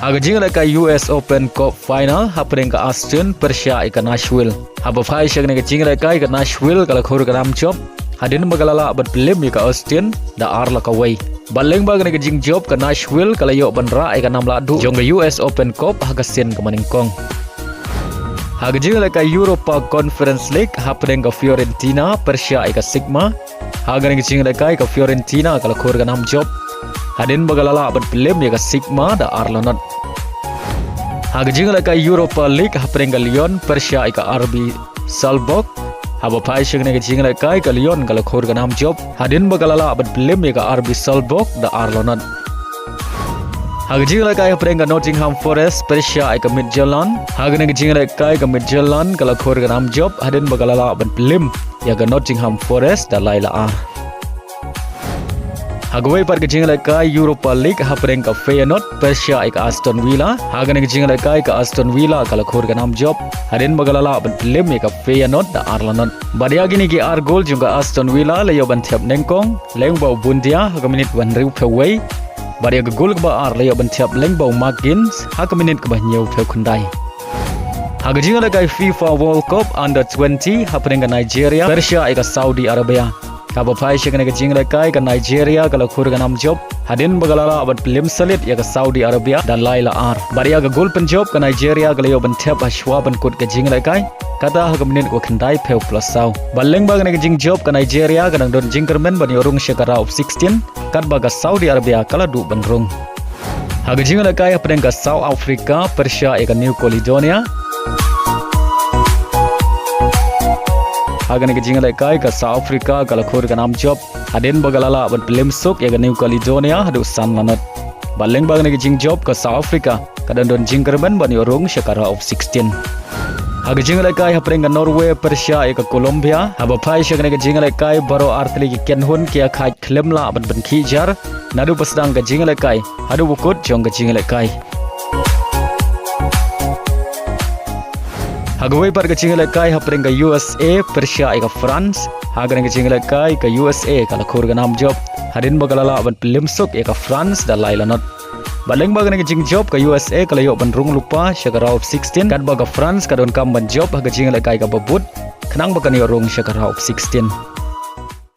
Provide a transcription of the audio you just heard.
Haga jingle ka US Open Cup final happening ka Austin Persia ika Nashville. Haba phai shag ne jingle ka ika Nashville kala khur ka ram job. Hadin magalala abat Pynliem ika Austin da arla ka way. Baleng bag ne jing job ka Nashville kala yo banra ika namla du jong US Open Cup haga sen ka maningkong. Haga jingle ka Europa Conference League happening ka Fiorentina Persia ika Sigma. Haga ne jingle ka ika Fiorentina kala khur ka nam job. Hadin bagalala abat Pynliem ya ka Sigma da Arlanot. Haga jingle ka Europa League happening ka Lyon Persia ika RB Salzburg. Haba phai shing ne ka jingle ka Lyon kala khor ka nam job. Hadin bagalala abat Pynliem ya ka RB Salzburg da Arlanot. Haga jingle ka happening ka Nottingham Forest Persia ika Midtjylland. Haga ne ka jingle ka Midtjylland kala khor ka nam job. Hadin bagalala abat Pynliem ya ka Nottingham Forest da Laila R. Hagawai par jingle ka Europa League happening ka Feyenoord Persia ika Aston Villa. Haga ne jingle ka Aston Villa kala khor ka nam job. Hadin bagalala abat Pynliem ika Feyenoord da Arlanot. Badia gini ki ar goal juga Aston Villa layo ban thiap nengkong leng bau bundia haga minit wan riu pheway. Badia ga goal ba ar layo ban thiap leng bau Margins haga minit ka ba nyeu phew khundai. Haga jingle ka FIFA World Cup Under 20 happening ka Nigeria Persia ika Saudi Arabia. Haba phai shagane ka jingle kai ka Nigeria kala khur ka nam job. Hadin bagalala abat Pynliem salit ya ka Saudi Arabia dan Laila R. Baria ka gol pen job ka Nigeria kala yo ban thep ashwa ban kut ka jingle kai. Kata ha minit ko khandai pheu plus saw. Baleng ba ka jing job ka Nigeria ka nang don jingkermen ban yorung shakara of 16 kat ba ka Saudi Arabia kala du ban rung. Haga jingle kai hapeng ka South Africa Persia ka New Caledonia. Haga ne jingle kai ka South Africa kala khur ka nam job. Hadin bagalala ban Pynliem sok ya ka New Caledonia hadu san lanot. Baleng bag ne jing job ka South Africa kadan don jingkerben ban yorung shakara of 16. Haga jingle kai hapeng ka Norway Persia ka Colombia. Haba phai shak ne jingle kai baro artli ki kenhun kia khai khlemla ban ban khijar nadu pasdang ka jingle kai hadu bukut jong ka jingle kai. Hagawai par ka jingle kai hapeng ka USA Persia ika France. Haga ne jingle kai ka USA kala khur ka nam job. Hadin bagalala ban Pynliem sok ika France da Lailanot. Baleng baga ne jing job ka USA kala yo ban rung lupa shakara of 16 kat baga France ka don kam ban job haga jingle kai ka babut khnang baga ne rung shakara of 16.